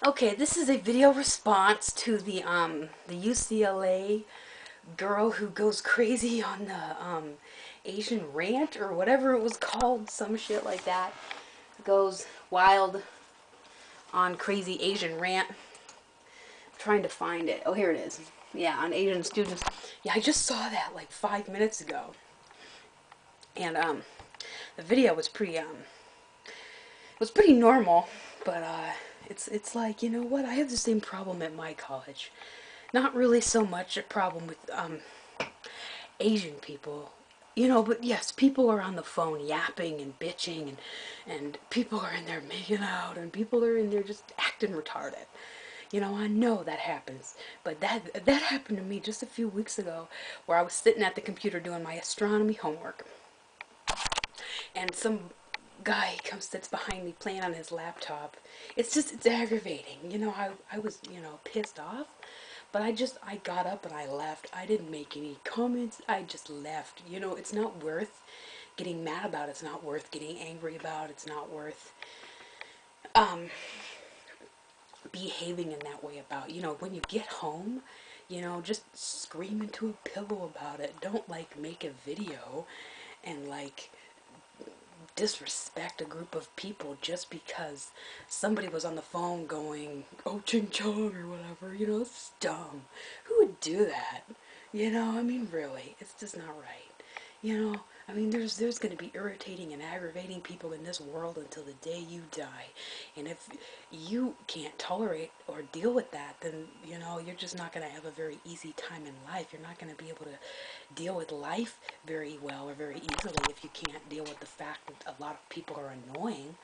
Okay, this is a video response to the UCLA girl who goes crazy on the Asian rant or whatever it was called, some shit like that. Goes wild on crazy Asian rant. I'm trying to find it. Oh, here it is. Yeah, on Asian students. Yeah, I just saw that like 5 minutes ago. And the video was pretty normal, but it's like, you know what? I have the same problem at my college. Not really so much a problem with Asian people, but yes, people are on the phone yapping and bitching, and people are in there making out, and people are in there just acting retarded. I know that happens, but that happened to me just a few weeks ago, where I was sitting at the computer doing my astronomy homework, and some guy comes sits behind me playing on his laptop. It's aggravating. I was, pissed off, but I got up and I left. I didn't make any comments. I just left. It's not worth getting mad about. It's not worth getting angry about. It's not worth behaving in that way about. When you get home, just scream into a pillow about it. Don't make a video and disrespect a group of people just because somebody was on the phone going, oh, ching chong or whatever. It's dumb. Who would do that? I mean, really, it's just not right. I mean, there's going to be irritating and aggravating people in this world until the day you die. And if you can't tolerate or deal with that, then, you're just not going to have a very easy time in life. You're not going to be able to deal with life very well or very easily if you can't deal with the fact that a lot of people are annoying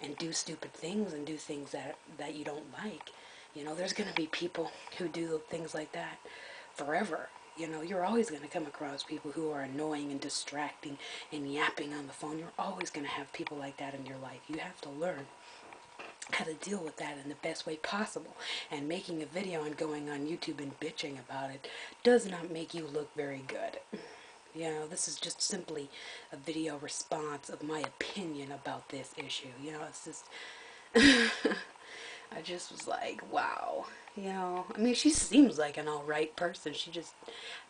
and do stupid things and do things that you don't like. There's going to be people who do things like that forever. You're always going to come across people who are annoying and distracting and yapping on the phone. You're always going to have people like that in your life. You have to learn how to deal with that in the best way possible. And making a video and going on YouTube and bitching about it does not make you look very good. This is just simply a video response of my opinion about this issue. It's just... I just was like, wow. I mean, she seems like an alright person. She just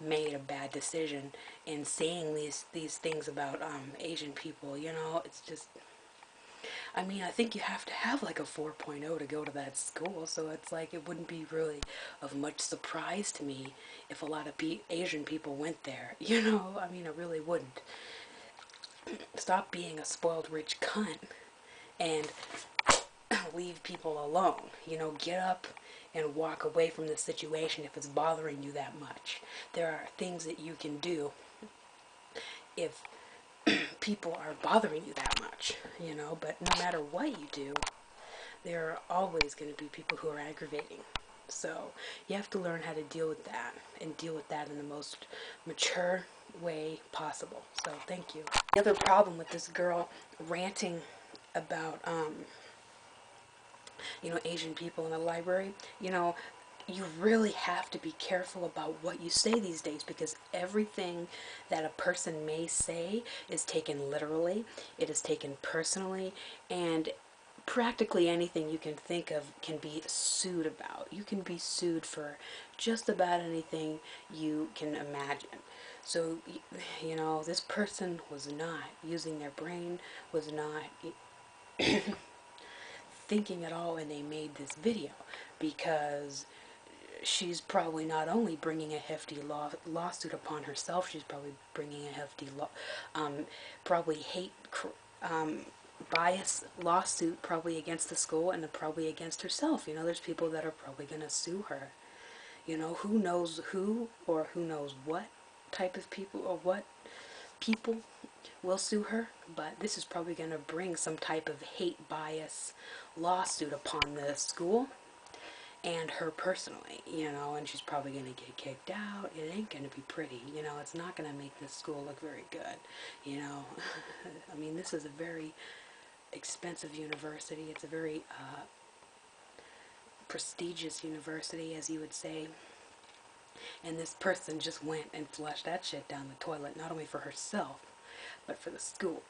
made a bad decision in saying these things about Asian people. It's just, I mean, I think you have to have like a 4.0 to go to that school, so it's like it wouldn't be really of much surprise to me if a lot of Asian people went there. I mean, it really wouldn't. Stop being a spoiled rich cunt and leave people alone. Get up and walk away from the situation if it's bothering you that much. There are things that you can do if people are bothering you that much, but no matter what you do, there are always going to be people who are aggravating. So you have to learn how to deal with that and deal with that in the most mature way possible. So thank you. The other problem with this girl ranting about Asian people in the library, you really have to be careful about what you say these days, because everything that a person may say is taken literally, it is taken personally, and practically anything you can think of can be sued about. You can be sued for just about anything you can imagine. So, this person was not using their brain, was not thinking at all when they made this video, because she's probably not only bringing a hefty lawsuit upon herself, she's probably bringing a hefty probably bias lawsuit probably against the school and probably against herself. There's people that are probably going to sue her. Who knows who or who knows what type of people or what people will sue her, but this is probably going to bring some type of hate bias lawsuit upon the school and her personally, and she's probably going to get kicked out. It ain't going to be pretty, it's not going to make this school look very good, I mean, this is a very expensive university. It's a very prestigious university, as you would say, and this person just went and flushed that shit down the toilet, not only for herself, but for the school,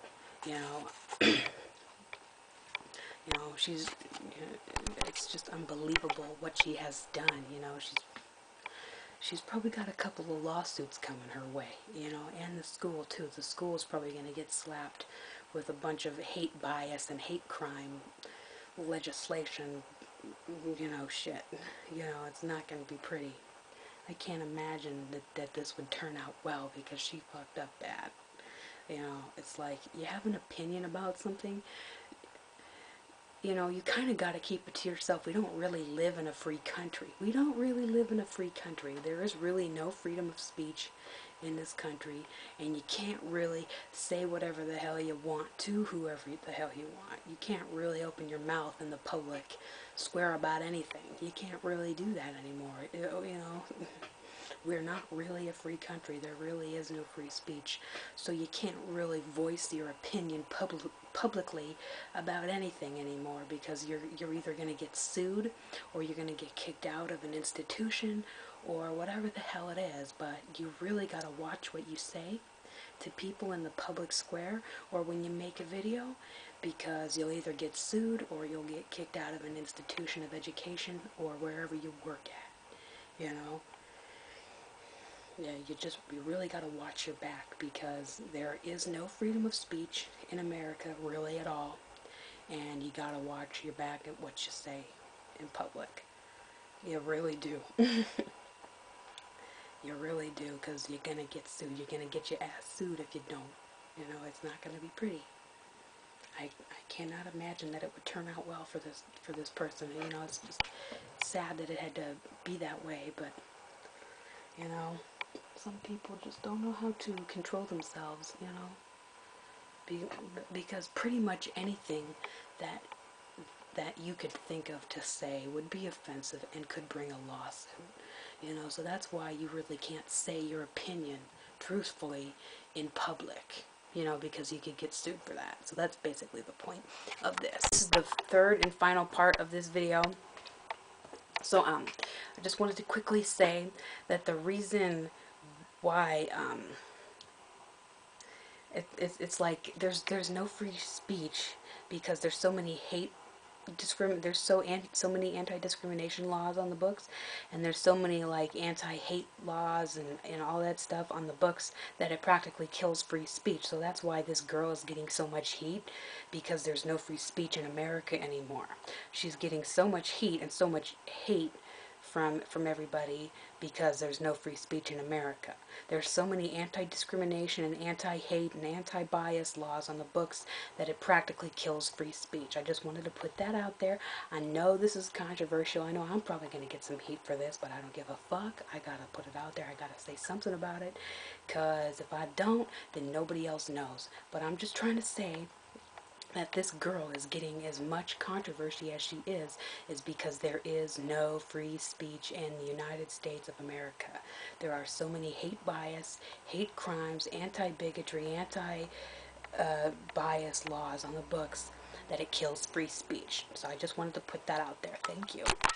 You know, it's just unbelievable what she has done. You know, she's probably got a couple of lawsuits coming her way, you know, and the school too. The school's probably going to get slapped with a bunch of hate bias and hate crime legislation, you know, shit. You know, it's not going to be pretty. I can't imagine that this would turn out well because she fucked up bad. You know, it's like, you have an opinion about something, you know, you kind of got to keep it to yourself. We don't really live in a free country. We don't really live in a free country. There is really no freedom of speech in this country, and you can't really say whatever the hell you want to whoever the hell you want. You can't really open your mouth in the public square about anything. You can't really do that anymore. You know, we're not really a free country. There really is no free speech. So you can't really voice your opinion publicly about anything anymore, because you're either going to get sued, or you're going to get kicked out of an institution, or whatever the hell it is. But you really got to watch what you say to people in the public square, or when you make a video, because you'll either get sued, or you'll get kicked out of an institution of education, or wherever you work at, you know. Yeah, you really got to watch your back, because there is no freedom of speech in America really at all, and you got to watch your back at what you say in public. You really do. You really do, because you're going to get sued. You're going to get your ass sued if you don't. You know, it's not going to be pretty. I cannot imagine that it would turn out well for this person. You know, it's just sad that it had to be that way, but, you know, some people just don't know how to control themselves, you know, because pretty much anything that you could think of to say would be offensive and could bring a lawsuit, you know. So that's why you really can't say your opinion truthfully in public, you know, because you could get sued for that. So that's basically the point of this. This is the third and final part of this video. So I just wanted to quickly say that the reason why it's like there's no free speech, because there's so many there's so many anti-discrimination laws on the books, and there's so many like anti-hate laws and all that stuff on the books, that it practically kills free speech. So that's why this girl is getting so much heat, because there's no free speech in America anymore. She's getting so much heat and so much hate from everybody, because there's no free speech in America. There's so many anti-discrimination and anti-hate and anti-bias laws on the books that it practically kills free speech. I just wanted to put that out there. I know this is controversial. I know I'm probably going to get some heat for this, but I don't give a fuck. I gotta put it out there. I gotta say something about it, because if I don't, then nobody else knows. But I'm just trying to say that this girl is getting as much controversy as she is because there is no free speech in the United States of America. There are so many hate bias, hate crimes, anti-bigotry, anti-bias laws on the books that it kills free speech. So I just wanted to put that out there. Thank you.